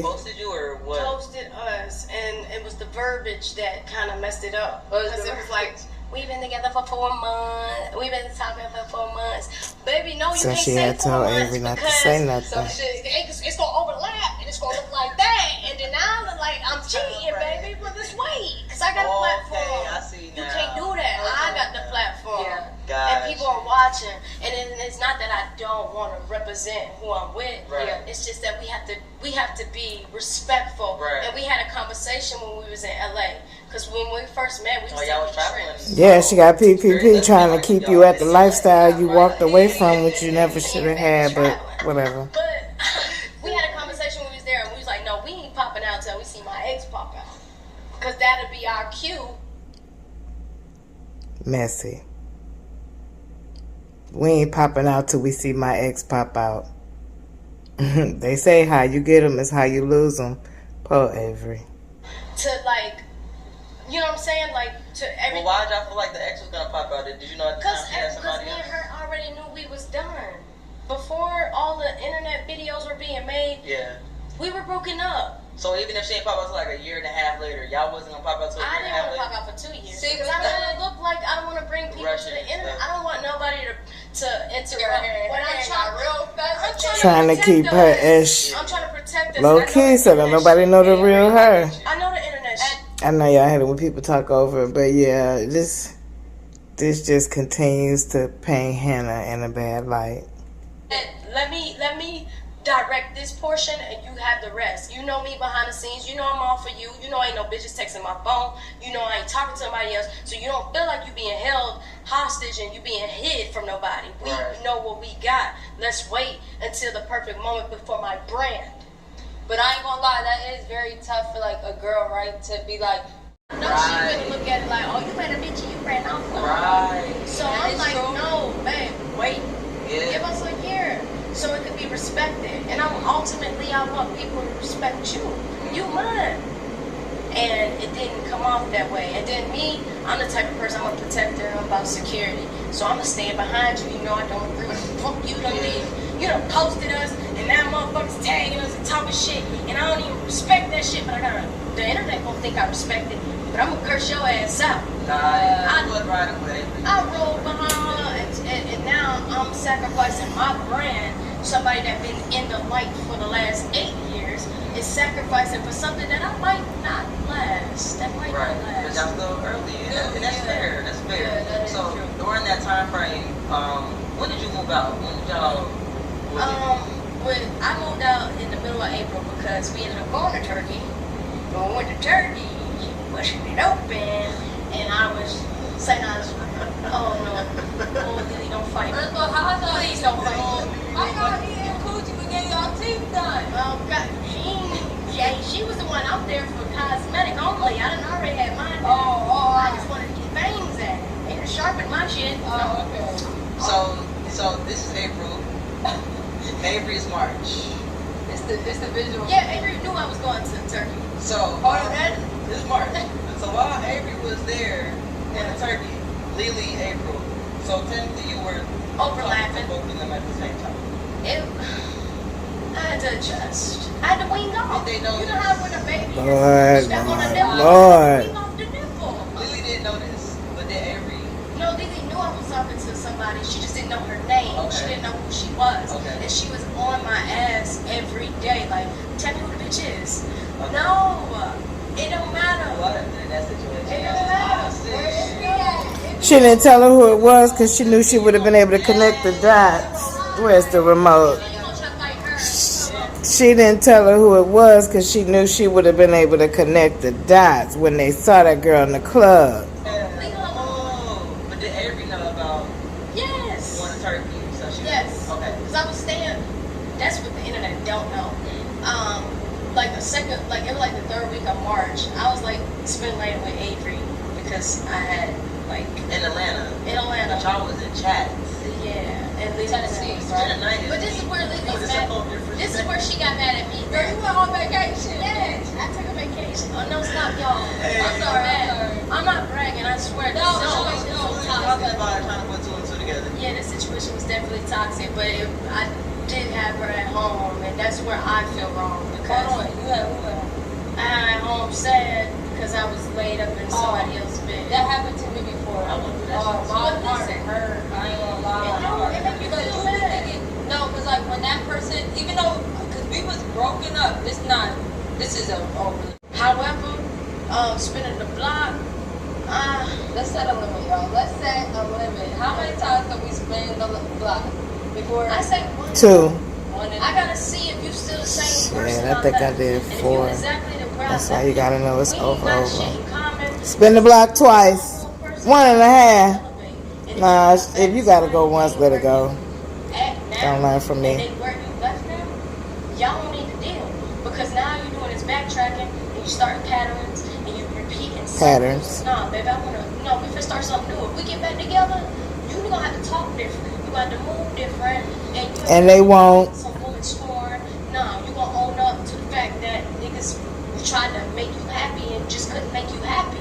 Posted you or what? Posted us, and it was the verbiage that kind of messed it up. Because it was like, we've been together for 4 months. We've been talking for 4 months. Baby, no, you So can't she say had 4 told months Avery not to because say nothing. it's going to overlap, and it's going to look like that. And then now I look like I'm cheating, baby, but let's wait. Because I got a platform. Okay, I see now. You can't do that. I got the platform. Yeah. And people are watching. And it's not that I don't want to represent who I'm with. Right. Yeah. It's just that we have to be respectful. Right. And we had a conversation when we was in LA. Because when we first met, we was y'all was taking traveling. trips. Yeah, she got PPP trying to keep you at the lifestyle you walked away from, which you never should have had, but whatever. But we had a conversation when we was there, and we was like, no, we ain't popping out till we see my ex pop out. Because that'll be our cue. Messy. We ain't popping out till we see my ex pop out. They say how you get them is how you lose them. Poor Avery. To like, you know what I'm saying? Like, to everything. Well, why did y'all feel like the ex was gonna pop out? Did you know at the time she had Because somebody me and else? her already knew we was done. Before all the internet videos were being made, Yeah. we were broken up. So even if she ain't pop out till like a year and a half later, y'all wasn't gonna pop out till a I year and a didn't half want to later? pop out for 2 years. See, Because I don't want to look like, I don't want to bring people to the internet. I don't want nobody to interrupt. When I'm Trying to keep her ish I'm trying to protect us. low key so that nobody know the real her. I know the internet shit. I know y'all hate it when people talk over it, but yeah, this just continues to paint Hannah in a bad light. And let me direct this portion, and you have the rest. You know me behind the scenes. You know I'm all for you. You know ain't no bitches texting my phone. You know I ain't talking to somebody else. So you don't feel like you being held hostage and you being hid from nobody. We know what we got. Let's wait until the perfect moment before my brand. But I ain't gonna lie, that is very tough for like a girl, right, to be like, No, she wouldn't look at it like, oh, you better bitch you ran off. Right. So That I'm is like, true. no, babe, wait. Yeah. Give us a year so it could be respected. And I want people to respect you. You mine. And it didn't come off that way. And then me, I'm the type of person, I'm a protector, I'm about security. So I'm going to stand behind you. You know I don't agree with fuck you done did. You done posted us, and now motherfuckers tagging us and talking shit. And I don't even respect that shit, but the internet gonna think I respect it. But I'm gonna curse your ass out. Nah, you was right away. I rolled behind her, and now I'm sacrificing my brand. Somebody that been in the light for the last 8 years is sacrificing for something that I might not last. That might not But last. y'all still early, and that's fair. That's fair. Yeah, that is so true. during that time frame, when did you move out? When did y'all? When I moved out in the middle of April because we ended up going to Turkey. When we went to Turkey, she pushing it open, and I was saying, oh no, oh Leelee, don't fight. first of all, how's that? Please don't fight. Why y'all eating coochie but getting y'all teeth done? Oh God, she was the one out there for cosmetic only. I done already had mine. I just wanted to get bangs at it. They done sharpened my shit. Oh, okay. So this is April. Avery is March. It's the visual. Yeah, Avery knew I was going to Turkey. So this is March. So while Avery was there in Turkey, Leelee April. So technically you were Overlapping. both of them at the same time. I had to adjust. I had to wean off. Did they know You know this? how when a baby Lord, step on a Lord, nipple, Lord. wean off the nipple. Leelee didn't know this, but then Avery. No, Leelee knew I was talking to somebody. She just didn't know her name. Okay. She didn't know who she was. Okay. And she was on my ass every day. Like, tell me who the bitch is. Okay. No, it don't matter. What in that situation? It don't matter. She didn't tell her who it was because she knew she would have been able to connect the dots. Where's the remote? You gonna try to fight her? She didn't tell her who it was because she knew she would have been able to connect the dots when they saw that girl in the club. Oh, but did Avery know about Yes. going to Turkey? So she Yes. Okay. Because I was staying, that's what the internet don't know. Like the second, like it was like the third week of March, I was like spending night with Avery because I had like In Atlanta. in Atlanta. Y'all was in chat. Yeah, and Leelee Tennessee, was right? United. But this is where Leelee It's mad. a whole different This is where she got mad at me. Girl, you went on vacation. Yes, I took a vacation. Oh no, stop y'all. Hey. I'm sorry. I'm not bragging. I swear. This situation is so Talking toxic. about trying to put two and two together. Yeah, this situation was definitely toxic, but I did have her at home, and that's where I feel wrong because Hold on, you up. It's not. This is a over. However, spinning the block, Let's set a limit, y'all. Let's set a limit. How many times can we spin the block before? I say 2. I gotta see if you still the same person. I think I did and 4. If you exactly the That's how you gotta know it's we over. got shit in common. Spin the block twice. 1.5. Nah, if you gotta go once, let it go. Don't learn from me. And then where you left them, y'all don't need to deal. Because now you're doing this backtracking and you start patterns and you repeating Patterns. Nah, baby, we finna start something new. If we get back together, you gonna have to talk different. You got to move different. And they won't. Some bullets torn. No, you gonna own up to the fact that niggas tried to make you happy and just couldn't make you happy.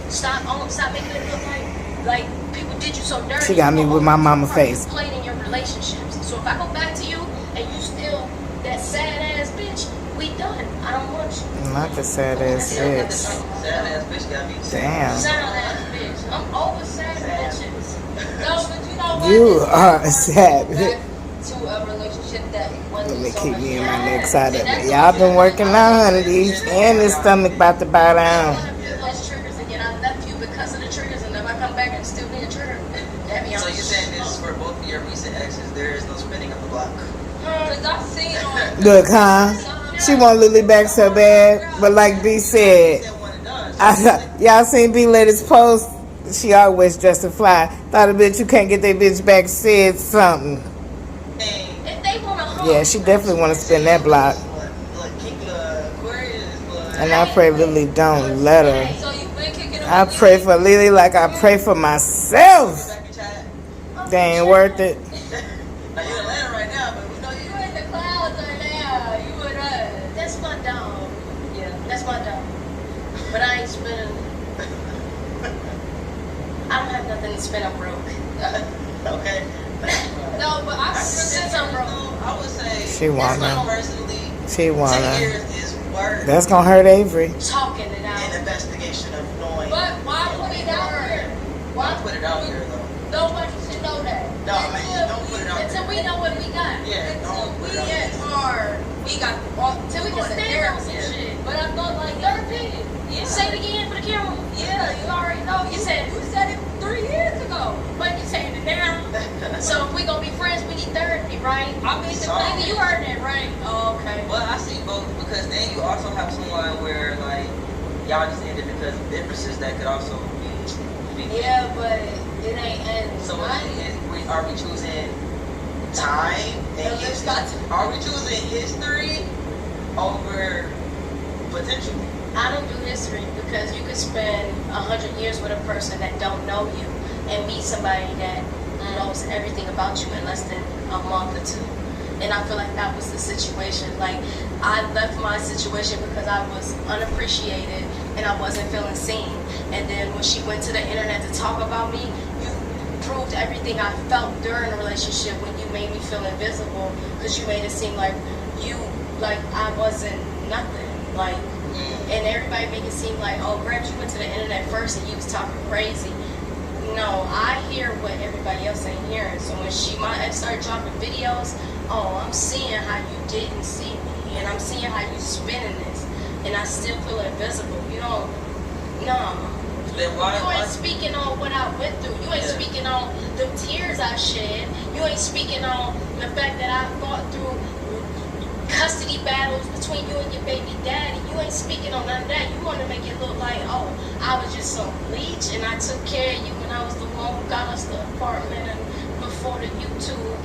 Stop making it look like people did you so dirty. She got me with my mama face. You played in your relationships. So if I go back to you and you still that sad ass bitch, we done. I don't want you. Not the sad ass bitch. Sad ass bitch got me. Damn. Sad ass bitch. I'm over sad bitches. No, but you know what? You are a sad bitch. Back to a relationship that wasn't Let me so keep much me in my fun. neck side of it. Y'all been working on these and his stomach about to bow down. Those triggers again. I left you because of the triggers, and if I come back and still be a trigger, that be So honest. you're saying this is for both of your recent exes? There is no spinning of the block. Cause I've seen on. Look, huh? She want Leelee back so bad, but like B said, y'all seen B Lady's post? She always dressed to fly. Thought a bitch you can't get that bitch back said something. If they want to hug, Yeah, she definitely want to spin that block. And I pray Leelee don't let her. So you've been kicking I pray for Leelee like I pray for myself. They ain't worth it. Now you're in Atlanta right now, but we know You in the clouds right now. You with us. that's my dog. Yeah. That's my dog. But I ain't spending. I don't have nothing to spend. I'm broke. Okay. No, but I Since I'm broke. I would say She wanna. personally, She 10 wanna. years is worth That's gonna hurt Avery. Talking it out. an investigation of knowing. But why put it out here? Why put it out here though? Nobody should know that. No, man, don't put it out Until there. we know what we got. Yeah, Until don't put we it out get there. hard, we got Till we can stand on some shit. But I thought like your opinion. Yeah. Say it again for the camera. Yeah, you already know. You said- you said it 3 years ago. But you saying it now. So if we gonna be friends, we need therapy, right? I mean, the So- Nigga, you heard that, right? Oh, okay. But I see both because then you also have someone where like y'all just ended because of differences that could also be Yeah, but it ain't end. So are we choosing time and No, there's history? got to- Are we choosing history over potential? I don't do history because you could spend 100 years with a person that don't know you and meet somebody that knows everything about you in less than a month or two. And I feel like that was the situation. Like, I left my situation because I was unappreciated and I wasn't feeling seen. And then when she went to the internet to talk about me, you proved everything I felt during the relationship when you made me feel invisible because you made it seem like I wasn't nothing. Like, and everybody make it seem like, oh, Gramz, you went to the internet first and you was talking crazy. No, I hear what everybody else ain't hearing. So when my ex started dropping videos, oh, I'm seeing how you didn't see me, and I'm seeing how you spinning this, and I still feel invisible. You don't, no. Then why? You ain't speaking on what I went through. You ain't speaking on the tears I shed. You ain't speaking on the fact that I fought through custody battles between you and your baby daddy. You ain't speaking on none of that. You want to make it look like, oh, I was just some leech and I took care of you and I was the one who got us the apartment and before the YouTube.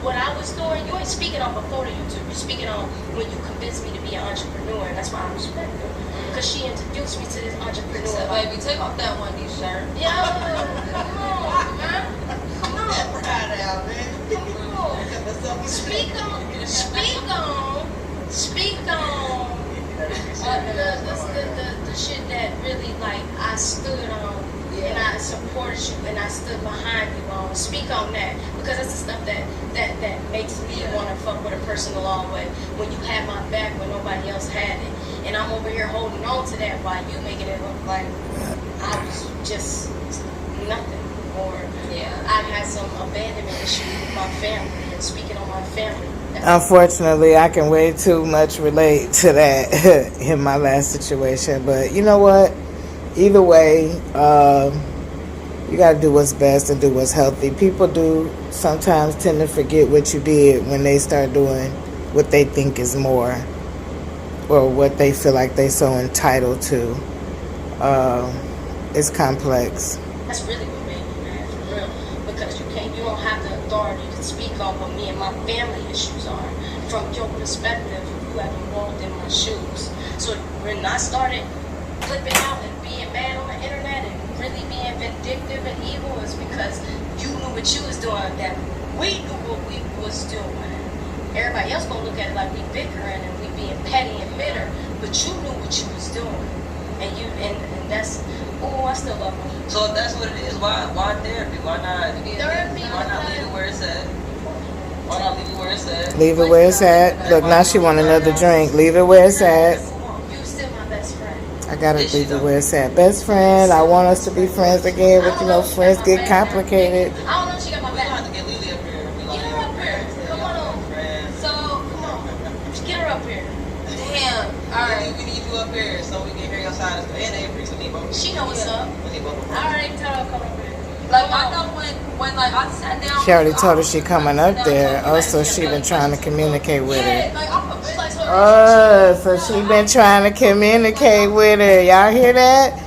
What I was doing, you ain't speaking on before the YouTube. You're speaking on when you convinced me to be an entrepreneur, and that's why I respect her. Because she introduced me to this entrepreneur. So, baby, take off that one shirt. Yeah, come on, man. Come on. Right now, man. Come on. Speak on the shit that really like I stood on and I supported you and I stood behind you on. Speak on that because that's the stuff that makes me want to fuck with a person a long way. When you had my back when nobody else had it, and I'm over here holding on to that while you making it look like I was just nothing. Or I had some abandonment issues with my family and speaking on my family. Unfortunately, I can way too much relate to that in my last situation. But you know what? Either way, you got to do what's best and do what's healthy. People do sometimes tend to forget what you did when they start doing what they think is more, or what they feel like they so entitled to. It's complex. That's really what made me mad, for real. Because you don't have the authority to speak on what me and my family issues are from your perspective. You haven't walked in my shoes. So when I started flipping out and being mad on the internet and really being vindictive and evil, is because you knew what you was doing, that we knew what we was doing. Everybody else gonna look at it like we bickering and we being petty and bitter, but you knew what you was doing, and that's. Oh, I still love him. So if that's what it is, why therapy? Why not leave it where it's at? Why not leave it where it's at? Leave it where it's at. Look, now she want another drink. Leave it where it's at. You still my best friend. I gotta leave it where it's at. Best friend. I want us to be friends again, but you know, friends get complicated. I don't know if she got my We back. don't have to get Leelee up here. We Get her up here. Come on. Friends. So, come on. Get her up here. Damn. Alright. We need you up here so we can hear your side of the story. And Avery, so we need both. She know what's up. We need both of them. I already told her to come up here. Like, I know when like I sat down. She already told her she coming up there. Also, she been trying to communicate with her. Yeah, like I'm a So she been trying to communicate with her. Y'all hear that?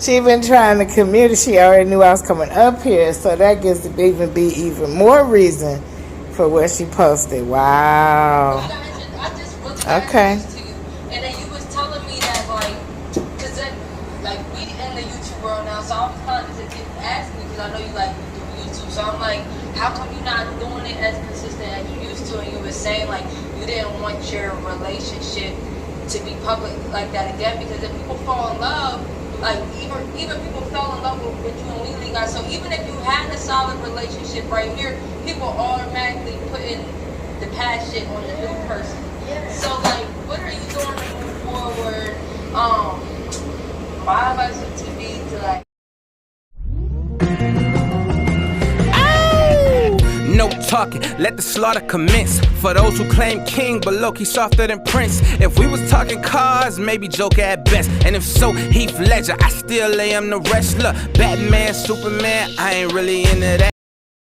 She been trying to communicate. She already knew I was coming up here, so that gives it even more reason for what she posted. Wow. I just really Okay. to you. And then you was telling me that cause then, we in the YouTube world now, so I'm kind of just asking you because I know you like do YouTube. So I'm like, how come you're not doing it as consistent as you used to? And you was saying you didn't want your relationship to be public like that again, because if people fall in love, even people fell in love with you and Leelee guys. So even if you had a solid relationship right here, people automatically putting the past shit on the new person. So what are you doing to move forward? My advice would be to No talking, let the slaughter commence. For those who claim king, but low-key softer than Prince. If we was talking cars, maybe Joker at best. And if so, Heath Ledger, I still lay him the wrestler. Batman, Superman, I ain't really into that.